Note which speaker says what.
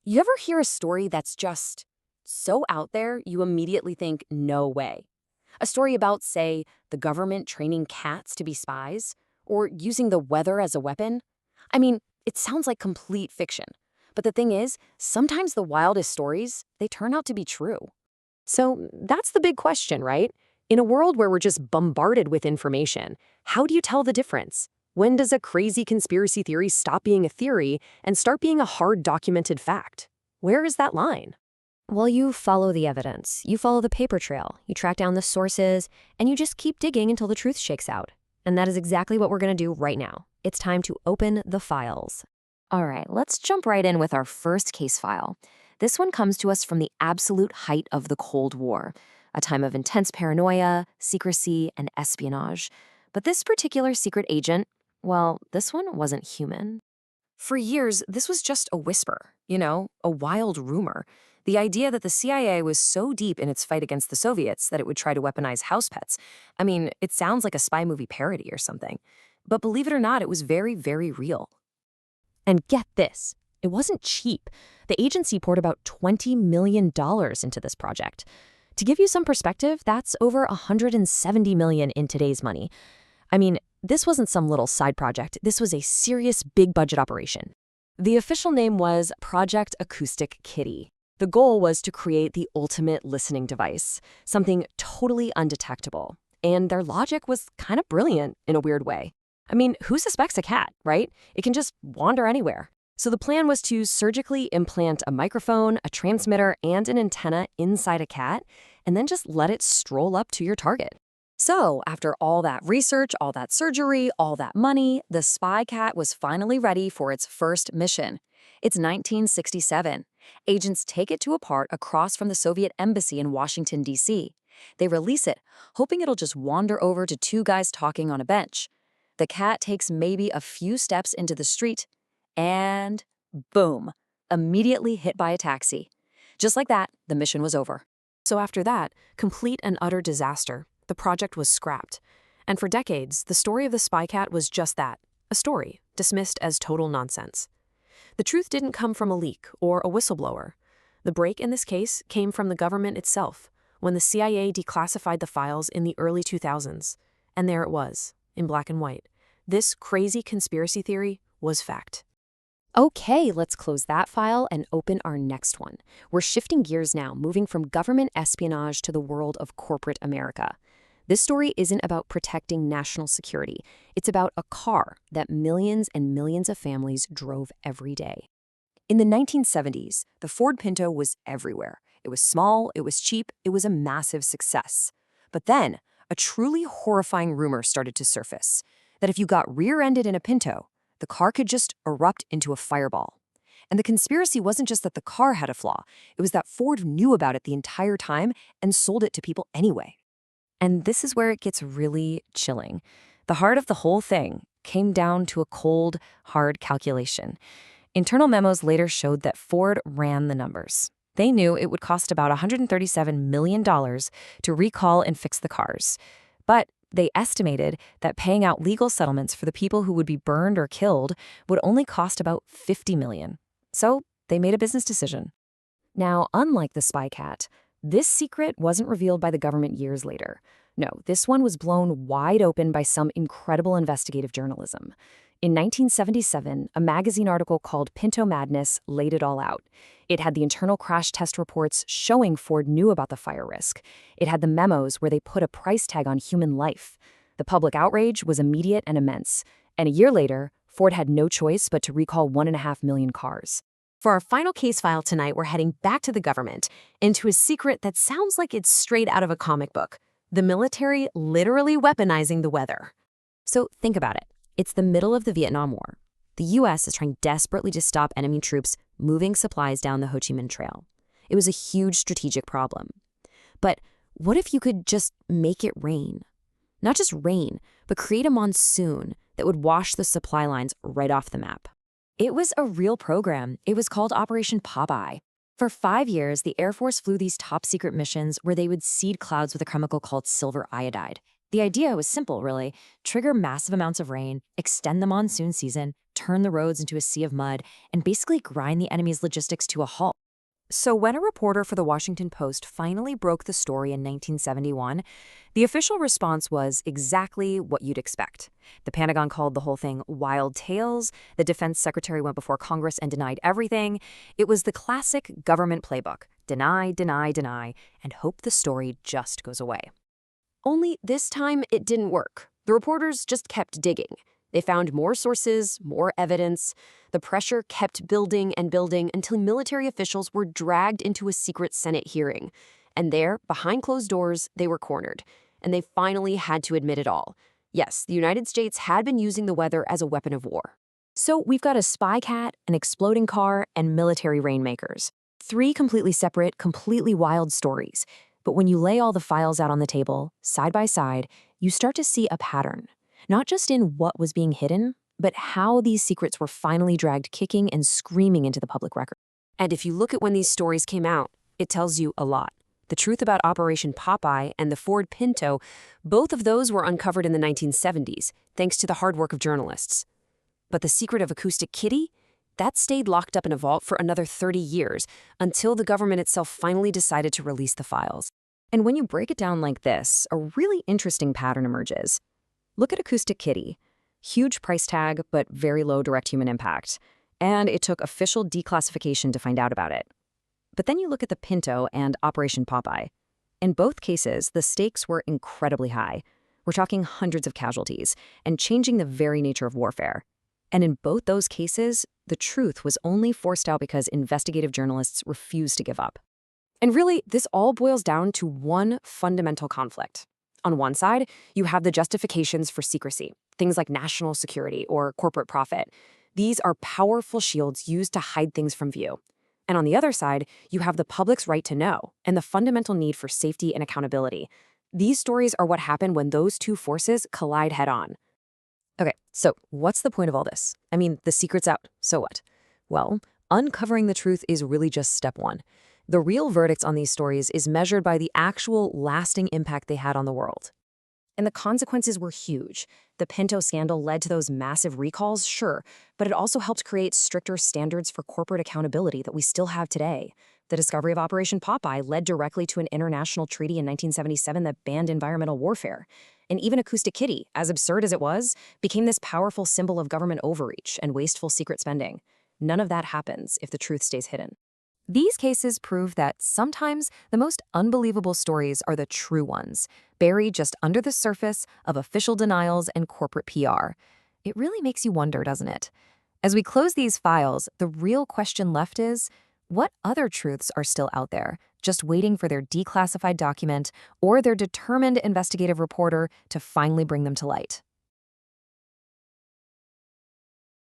Speaker 1: You ever hear a story that's just so out there you immediately think, no way? A story about, say, the government training cats to be spies, or using the weather as a weapon? I mean, it sounds like complete fiction. But the thing is, sometimes the wildest stories, they turn out to be true.
Speaker 2: So that's the big question, right? In a world where we're just bombarded with information, how do you tell the difference? When does a crazy conspiracy theory stop being a theory and start being a hard documented fact? Where is that line?
Speaker 3: Well, you follow the evidence, you follow the paper trail, you track down the sources, and you just keep digging until the truth shakes out. And that is exactly what we're going to do right now. It's time to open the files.
Speaker 4: All right, let's jump right in with our first case file. This one comes to us from the absolute height of the Cold War, a time of intense paranoia, secrecy, and espionage. But this particular secret agent, well, this one wasn't human.
Speaker 1: For years, this was just a whisper, a wild rumor. The idea that the CIA was so deep in its fight against the Soviets that it would try to weaponize house pets. I mean, it sounds like a spy movie parody or something. But believe it or not, it was very, very real.
Speaker 2: And get this, it wasn't cheap. The agency poured about $20 million into this project. To give you some perspective, that's over $170 million in today's money. I mean, this wasn't some little side project. This was a serious big budget operation. The official name was Project Acoustic Kitty. The goal was to create the ultimate listening device, something totally undetectable. And their logic was kind of brilliant in a weird way. I mean, who suspects a cat, right? It can just wander anywhere. So the plan was to surgically implant a microphone, a transmitter, and an antenna inside a cat, and then just let it stroll up to your target.
Speaker 1: So, after all that research, all that surgery, all that money, the spy cat was finally ready for its first mission. It's 1967. Agents take it to a part across from the Soviet embassy in Washington, D.C. They release it, hoping it'll just wander over to two guys talking on a bench. The cat takes maybe a few steps into the street, and boom, immediately hit by a taxi. Just like that, the mission was over.
Speaker 2: So after that, complete and utter disaster, the project was scrapped. And for decades, the story of the spy cat was just that, a story, dismissed as total nonsense. The truth didn't come from a leak or a whistleblower. The break in this case came from the government itself, when the CIA declassified the files in the early 2000s. And there it was, in black and white. This crazy conspiracy theory was fact.
Speaker 3: Okay, let's close that file and open our next one. We're shifting gears now, moving from government espionage to the world of corporate America. This story isn't about protecting national security. It's about a car that millions and millions of families drove every day.
Speaker 1: In the 1970s, the Ford Pinto was everywhere. It was small, it was cheap, it was a massive success. But then, a truly horrifying rumor started to surface, that if you got rear-ended in a Pinto, the car could just erupt into a fireball. And the conspiracy wasn't just that the car had a flaw, it was that Ford knew about it the entire time and sold it to people anyway.
Speaker 4: And this is where it gets really chilling. The heart of the whole thing came down to a cold, hard calculation. Internal memos later showed that Ford ran the numbers. They knew it would cost about $137 million to recall and fix the cars. But they estimated that paying out legal settlements for the people who would be burned or killed would only cost about $50 million. So they made a business decision. Now, unlike the spy cat, this secret wasn't revealed by the government years later. No, this one was blown wide open by some incredible investigative journalism. In 1977, a magazine article called Pinto Madness laid it all out. It had the internal crash test reports showing Ford knew about the fire risk. It had the memos where they put a price tag on human life. The public outrage was immediate and immense. And a year later, Ford had no choice but to recall 1.5 million cars.
Speaker 2: For our final case file tonight, we're heading back to the government, into a secret that sounds like it's straight out of a comic book. The military literally weaponizing the weather.
Speaker 3: So think about it. It's the middle of the Vietnam War. The U.S. is trying desperately to stop enemy troops moving supplies down the Ho Chi Minh Trail. It was a huge strategic problem. But what if you could just make it rain? Not just rain, but create a monsoon that would wash the supply lines right off the map.
Speaker 4: It was a real program. It was called Operation Popeye. For 5 years, the Air Force flew these top-secret missions where they would seed clouds with a chemical called silver iodide. The idea was simple, really. Trigger massive amounts of rain, extend the monsoon season,
Speaker 3: turn the roads into a sea of mud, and basically grind the enemy's logistics to a halt.
Speaker 4: So when a reporter for the Washington Post finally broke the story in 1971, the official response was exactly what you'd expect. The Pentagon called the whole thing wild tales. The defense secretary went before Congress and denied everything. It was the classic government playbook: deny, deny, deny, and hope the story just goes away.
Speaker 5: Only this time it didn't work. The reporters just kept digging. They found more sources, more evidence. The pressure kept building and building until military officials were dragged into a secret Senate hearing. And there, behind closed doors, they were cornered. And they finally had to admit it all. Yes, the United States had been using the weather as a weapon of war.
Speaker 3: So we've got a spy cat, an exploding car, and military rainmakers. 3 completely separate, completely wild stories. But when you lay all the files out on the table, side by side, you start to see a pattern. Not just in what was being hidden, but how these secrets were finally dragged kicking and screaming into the public record.
Speaker 5: And if you look at when these stories came out, it tells you a lot. The truth about Operation Popeye and the Ford Pinto, both of those were uncovered in the 1970s, thanks to the hard work of journalists. But the secret of Acoustic Kitty? That stayed locked up in a vault for another 30 years, until the government itself finally decided to release the files.
Speaker 3: And when you break it down like this, a really interesting pattern emerges. Look at Acoustic Kitty. Huge price tag, but very low direct human impact. And it took official declassification to find out about it. But then you look at the Pinto and Operation Popeye. In both cases, the stakes were incredibly high. We're talking hundreds of casualties, and changing the very nature of warfare. And in both those cases, the truth was only forced out because investigative journalists refused to give up.
Speaker 5: And really, this all boils down to one fundamental conflict. On one side, you have the justifications for secrecy, things like national security or corporate profit. These are powerful shields used to hide things from view. And on the other side, you have the public's right to know and the fundamental need for safety and accountability. These stories are what happen when those two forces collide head-on.
Speaker 3: Okay, so what's the point of all this? I mean, the secret's out, so what? Well, uncovering the truth is really just step 1. The real verdicts on these stories is measured by the actual lasting impact they had on the world.
Speaker 1: And the consequences were huge. The Pinto scandal led to those massive recalls, sure, but it also helped create stricter standards for corporate accountability that we still have today. The discovery of Operation Popeye led directly to an international treaty in 1977 that banned environmental warfare. And even Acoustic Kitty, as absurd as it was, became this powerful symbol of government overreach and wasteful secret spending. None of that happens if the truth stays hidden.
Speaker 4: These cases prove that sometimes the most unbelievable stories are the true ones, buried just under the surface of official denials and corporate PR. It really makes you wonder, doesn't it? As we close these files, the real question left is, what other truths are still out there, just waiting for their declassified document or their determined investigative reporter to finally bring them to light?